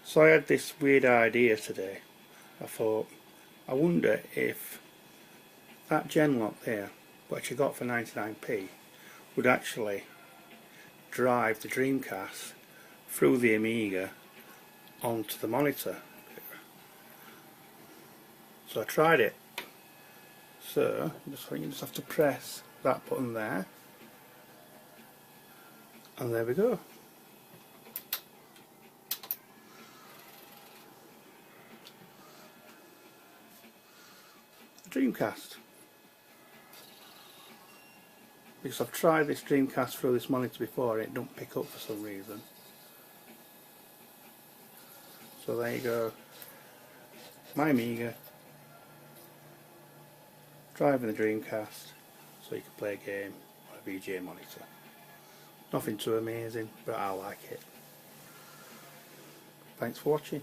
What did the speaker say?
So I had this weird idea today. I thought, I wonder if that Genlock there, which I got for 99p, would actually drive the Dreamcast through the Amiga onto the monitor. So I tried it. So you just have to press that button there, and there we go. Dreamcast. Because I've tried this Dreamcast through this monitor before and it don't pick up for some reason. So there you go. My Amiga driving the Dreamcast so you can play a game on a VGA monitor. Nothing too amazing, but I like it. Thanks for watching.